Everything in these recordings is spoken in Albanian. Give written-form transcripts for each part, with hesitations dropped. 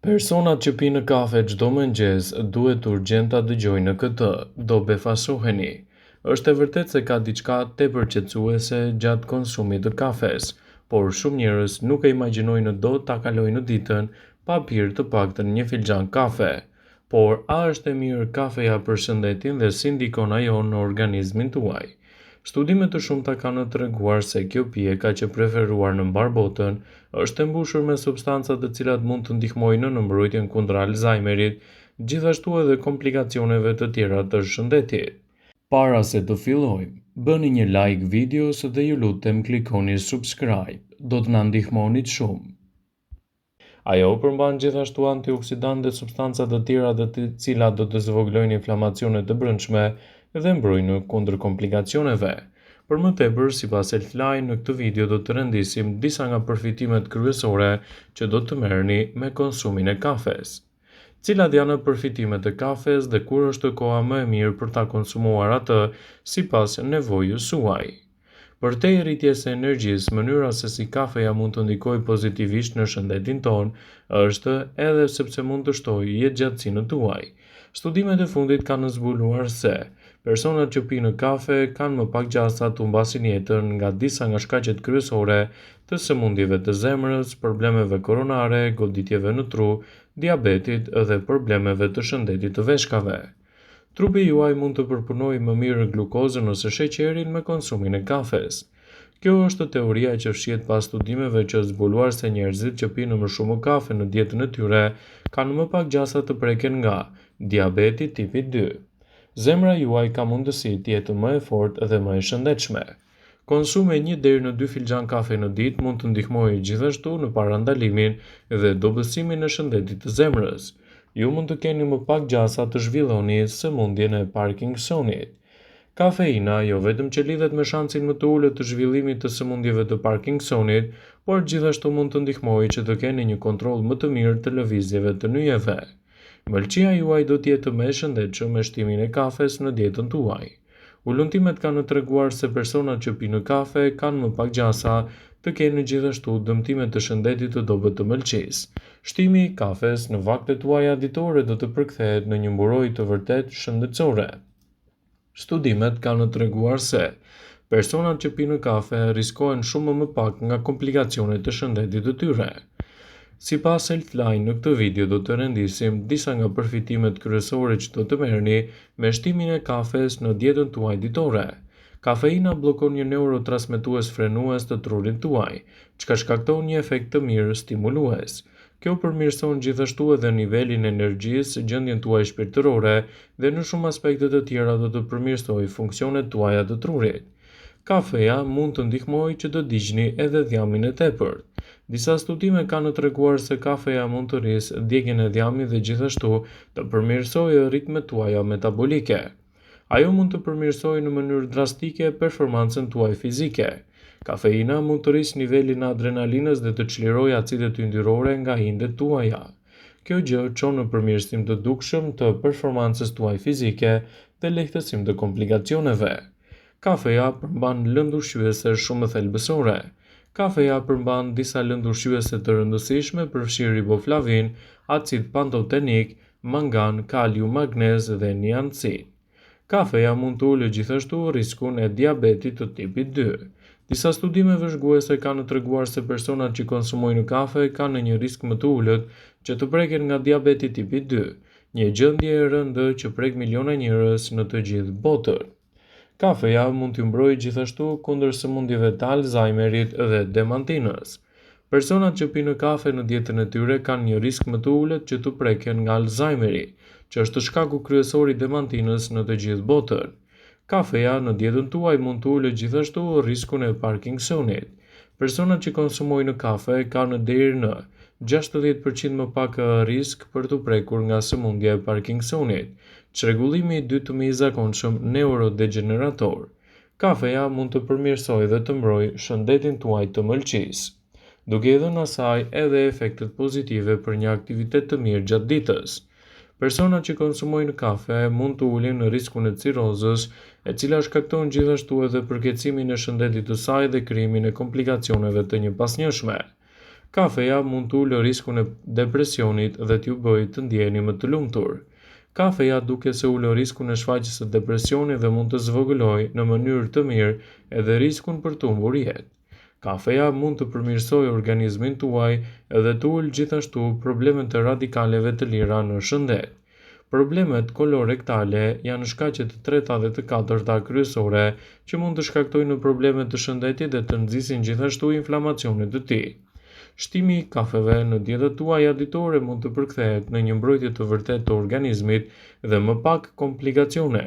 Personat që pinë kafe çdo mëngjes duhet urgjent ta dëgjojnë këtë, do befasoheni. Është e vërtetë se ka diçka tepër qetësuese gjatë konsumit të kafes, por shumë njerëz nuk e imagjinojnë dot ta kalojnë ditën pa pirë të paktën një filxhan kafe. Por a është e mirë kafeja për shëndetin dhe si ndikon ajo në organizmin tuaj? Studime të shumta kanë treguar se kjo pije që preferuar në mbar botën është e mbushur me substanca të cilat mund të ndihmojnë në mbrojtjen kundër Alzheimerit, gjithashtu edhe komplikacioneve të tjera të shëndetit. Para se të fillojmë, bëni një like videos dhe ju lutem klikoni subscribe, do të na ndihmonit shumë. Ajo përmban gjithashtu antioksidantë dhe substanca të tjera të cilat do të zvoglojnë inflamacione të brendshme dhe mbrojnë kundër komplikacioneve. Për më tepër, sipas Healthline, në këtë video do të rendisim disa nga përfitimet kryesore që do të merrni me konsumin e kafes. Cilat janë përfitimet e kafes dhe kur është koha më e mirë për ta konsumuar atë sipas nevojës suaj? Për te rritjes së energjisë, mënyra se si kafeja mund të ndikojë pozitivisht në shëndetin tonë është edhe sepse mund të shtojë jetëgjatësinë tuaj. Studimet e fundit kanë zbuluar se personat që pinë kafe kanë më pak gjasa të humbasin jetën nga disa nga shkaqet kryesore të sëmundjeve të zemrës, problemeve koronare, goditjeve në tru, diabetit dhe problemeve të shëndetit të veshkave. Trupi juaj mund të përpunojë më mirë glukozën ose sheqerin me konsumin e kafes. Kjo është teoria që fshihet pas studimeve që zbuluar se njerëzit që pinë më shumë kafe në dietën e tyre kanë më pak gjasa të preken nga diabeti tipi 2. Zemra juaj ka mundësi të jetë më e fortë dhe më e shëndetshme. Konsumi 1 deri në 2 filxhan kafe në ditë mund të ndihmojë gjithashtu në parandalimin dhe dobësimin e shëndetit të zemrës. Ju mund të keni më pak gjasa të zhvilloni sëmundjen e Parkinsonit. Kafeina jo vetëm që lidhet me shansin më të ulët të zhvillimit të sëmundjeve të Parkinsonit, por gjithashtu mund të ndihmojë që të keni një kontroll më të mirë të lëvizjeve të nyjeve. Mëlçia juaj do të jetë më e shëndetshme me shtimin e kafes në dietën tuaj. Ullumtimet kanë treguar se personat që pinë kafe kanë më pak gjasa të kenë gjithashtu dëmtime të shëndetit të dobët të mëlçisë. Shtimi i kafes në vaktet tuaja ditore do të përkthehet në një mburojtje të vërtet shëndetësore. Studimet kanë treguar se personat që pinë kafe riskojnë shumë më pak nga komplikacionet të shëndetit të tyre. Sipas Healthline, në këtë video do të rendisim disa nga përfitimet kryesore që do të merrni me shtimin e kafes në dietën tuaj ditore. Kafeina bllokon një neurotransmetues frenues të trurit tuaj, çka shkakton një efekt të mirë stimulues. Kjo përmirëson gjithashtu edhe nivelin e energjisë, gjendjen tuaj shpirtërore dhe në shumë aspekte të tjera do të përmirësojë funksionet tuaja të trurit. Kafeja mund të ndihmojë që të ndiqni edhe dhjamin e tepërt. Disa studime kanë treguar se kafeja mund të rrisë djegjen e dhjamit dhe gjithashtu të përmirësojë ritmet tuaja metabolike. Ajo mund të përmirësojë në mënyrë drastike performancën tuaj fizike. Kafeina mund të rrisë nivelin e adrenalinës dhe të çlirojë acidet yndyrore nga indet tuaja. Kjo gjë çon në përmirësim të dukshëm të performancës tuaj fizike dhe lehtësim të komplikacioneve. Kafeja përmban lëndë ushqyese shumë thelbësore. Kafeja përmban disa lëndë ushqyese të rëndësishme përfshirë riboflavin, acid pantotenik, mangan, kalium, magnez dhe niacin. Kafeja mund të ulë gjithashtu riskun e diabetit të tipit 2. Disa studime vëzhguese kanë treguar se personat që konsumojnë kafe kanë një risk më të ulët që të preken nga diabeti tipi 2, një gjendje e rëndë që prek miliona njerëz në të gjithë botën. Kafeja mund t'ju mbrojë gjithashtu kundër sëmundjeve të Alzheimerit dhe demantinës. Personat që pinë kafe në dietën e tyre kanë një risk më të ulët që të preken nga Alzheimeri, që është shkaku kryesor i demantinës në të gjithë botën. Kafeja në dietën tuaj mund të ulë gjithashtu riskun e Parkinsonit. Personat që konsumojnë kafe kanë deri në 60% më pak risk për të prekur nga sëmundja e Parkinsonit, çrregullimi i dytë më i zakonshëm neurodegenerator. Kafeja mund të përmirësojë dhe të mbrojë shëndetin tuaj të mëlçisë, duke i dhënë asaj edhe efektet pozitive për një aktivitet të mirë gjatë ditës. Personat që konsumojnë kafe mund të ulin në riskun e cirozës, e cila shkakton gjithashtu edhe përkeqimin e shëndetit të saj dhe krijimin e komplikacioneve të njëpasnjëshme. Kafeja mund të ulë riskun e depresionit dhe t'ju bëjë të ndjeni më të lumtur. Kafeja duke se ulë riskun e shfaqjes së depresionit dhe mund të zvogëlojë në mënyrë të mirë edhe riskun për të humbur jetë. Kafeja mund të përmirësojë organizmin tuaj edhe të ulë gjithashtu problemet e radikaleve të lira në shëndet. Problemet kolorektale janë shkaqet të treta dhe të katërta kryesore që mund të shkaktojnë probleme të shëndetit dhe të nxisin gjithashtu inflamacionet të tij. Shtimi i kafeve në dietat tuaja ditore mund të përkthehet në një mbrojtje të vërtetë të organizmit dhe më pak komplikacione.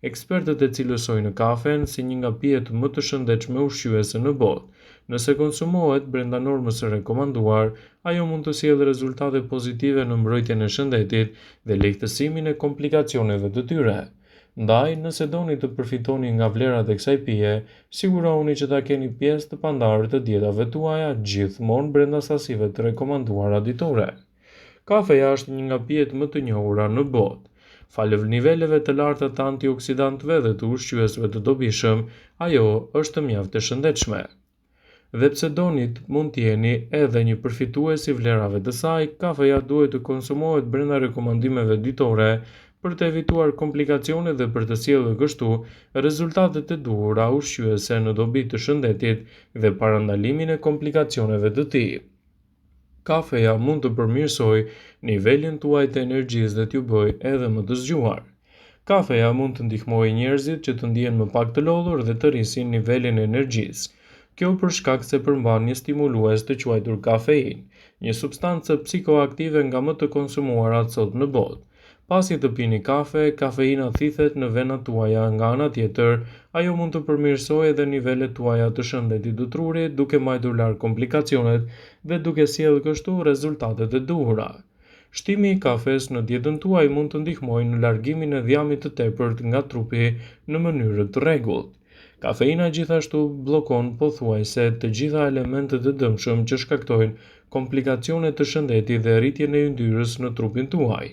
Ekspertët e cilësojnë kafen si një nga pijet më të shëndetshme ushqyese në botë. Nëse konsumohet brenda normës së rekomanduar, ajo mund të sjellë rezultate pozitive në mbrojtjen e shëndetit dhe lehtësimin e komplikacioneve të tyre. Ndaj, nëse doni të përfitoni nga vlerat e kësaj pije, sigurohuni që ta keni pjesë të pandarë të dietave tuaja gjithmonë brenda sasive të rekomanduara ditore. Kafeja është një nga pijet më të njohura në botë. Falë niveleve të larta të antioksidantëve dhe të ushqyesve të dobishëm, ajo është mjaft e shëndetshme. Dhe pse donit mund t'jeni edhe një përfitues i vlerave të saj, kafeja duhet të konsumohet brenda rekomandimeve ditore për të evituar komplikacione dhe për të sjellë kështu rezultatet e duhura ushqyese në dobi të shëndetit dhe parandalimin e komplikacioneve të tij. Kafeja mund të përmirësojë nivelin tuaj të energjisë dhe t'ju bëjë edhe më të zgjuar. Kafeja mund të ndihmojë njerëzit që të ndihen më pak të lodhur dhe të rrisin nivelin e energjisë. Kjo për shkak se përmban një stimulues të quajtur kafein, një substancë psikoaktive nga më të konsumuarat sot në botë. Pasi të pini kafe, kafeina thithet në venat tuaja, nga ana tjetër, ajo mund të përmirësojë edhe nivelet tuaja të shëndetit të trurit, duke mbajtur larg komplikacionet dhe duke sjellë kështu rezultatet e duhura. Shtimi i kafes në dietën tuaj mund të ndihmojë në largimin e dhjamit të tepërt nga trupi në mënyrë të rregullt. Kafeina gjithashtu bllokon pothuajse të gjitha elementet e dëmshëm që shkaktojnë komplikacione të shëndetit dhe rritjen e yndyrës në trupin tuaj.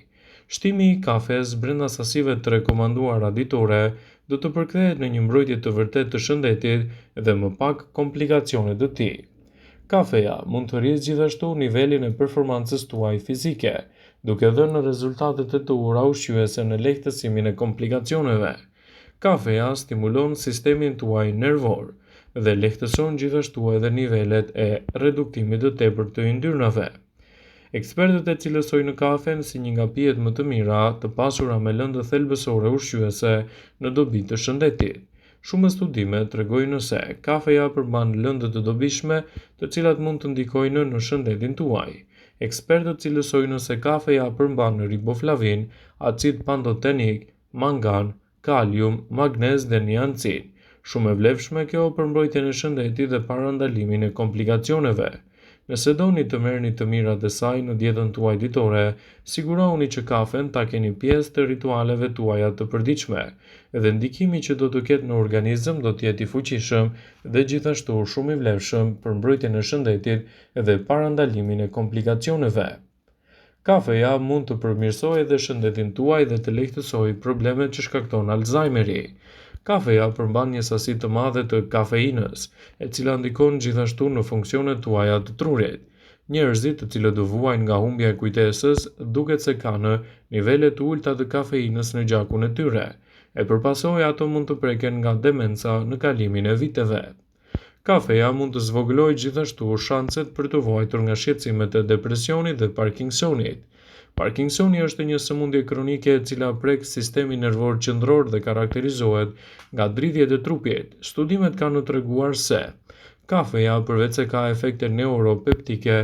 Shtimi i kafes brenda sasive të rekomanduara ditore do të përkthehet në një mbrojtje të vërtetë të shëndetit dhe më pak komplikacione të tij. Kafeja mund të rrisë gjithashtu nivelin e performancës tuaj fizike, duke dhënë rezultate të duhura ushqyese në lehtësimin e komplikacioneve. Kafeja stimulon sistemin tuaj nervor dhe lehtëson gjithashtu edhe nivelet e reduktimit të tepërt të yndyrnave. Ekspertët e cilësojnë kafen si një nga pijet më të mira të pasura me lëndë thelbësore ushqyese në dobi të shëndetit. Shumë studime tregojnë se kafeja përmban lëndë të dobishme, të cilat mund të ndikojnë në shëndetin tuaj. Ekspertët cilësojnë se kafeja përmban riboflavin, acid pantotenik, mangan, kalium, magnez dhe niacin. Shumë e vlefshme kjo për mbrojtjen e shëndetit dhe parandalimin e komplikacioneve. Nëse doni të merrni të mirat e saj në dietën tuaj ditore, sigurohuni që kafen ta keni pjesë të ritualeve tuaja të përditshme, dhe ndikimi që do të ketë në organizëm do të jetë i fuqishëm dhe gjithashtu shumë i vlefshëm për mbrojtjen e shëndetit dhe parandalimin e komplikacioneve. Kafeja mund të përmirësojë edhe shëndetin tuaj dhe të lehtësojë problemet që shkakton Alzheimeri. Kafeja përmban një sasi të madhe të kafeinës, e cila ndikon gjithashtu në funksionet tuaja të trurit. Njerëzit të cilët do vuajnë nga humbja e kujtesës duket se kanë nivele të ulta të kafeinës në gjakun e tyre, e përpasoj ato mund të preken nga demenca në kalimin e viteve. Kafeja mund të zvogëlojë gjithashtu shanset për të vuajtur nga shqetësimet e depresionit dhe Parkinsonit. Parkinsoni është një sëmundje kronike e cila prek sistemin nervor qendror dhe karakterizohet nga dridhjet e trupit. Studimet kanë treguar se kafeja, përveç se ka efekte neuropeptike,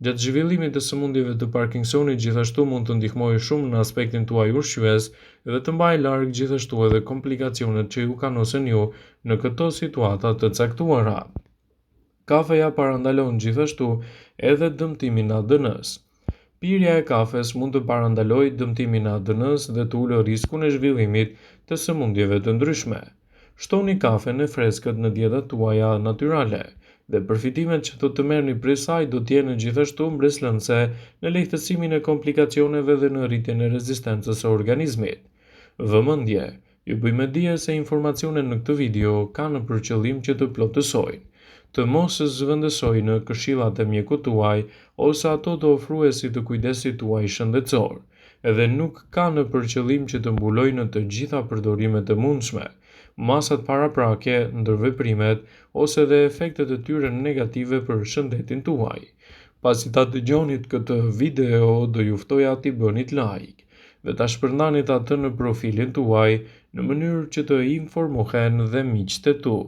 gjatë zhvillimit të sëmundjeve të Parkinsonit gjithashtu mund të ndihmojë shumë në aspektin tuaj ushqyes dhe të mbajë larg gjithashtu edhe komplikacionet që ju kanosen ju në këto situata të caktuara. Kafeja parandalon gjithashtu edhe dëmtimin e ADN-s. Pirja e kafes mund të parandalojë dëmtimin e ADN-s dhe të ulë riskun e zhvillimit të sëmundjeve të ndryshme. Shtoni kafen e freskët në dietat tuaja natyrale dhe përfitimet që do të merrni prej saj do të jenë gjithashtu mbreslënse në lehtësimin e komplikacioneve dhe në rritjen e rezistencës së organizmit. Vëmendje, ju bëjmë dije se informacionet në këtë video kanë për qëllim që të plotësojnë. të mos zhvendësoj në këshillat e mjekut tuaj ose ato të ofruesit të kujdesit tuaj shëndetësor, edhe nuk ka në përqëllim që të mbuloj në të gjitha përdorimet e mundshme, masat paraprake, ndërveprimet ose dhe efektet e tyre negative për shëndetin tuaj. Pasi ta dëgjonit këtë video, do ju ftoja t'i bënit like dhe ta shpërndanit atë në profilin tuaj në mënyrë që të informohen dhe miqtë e tu.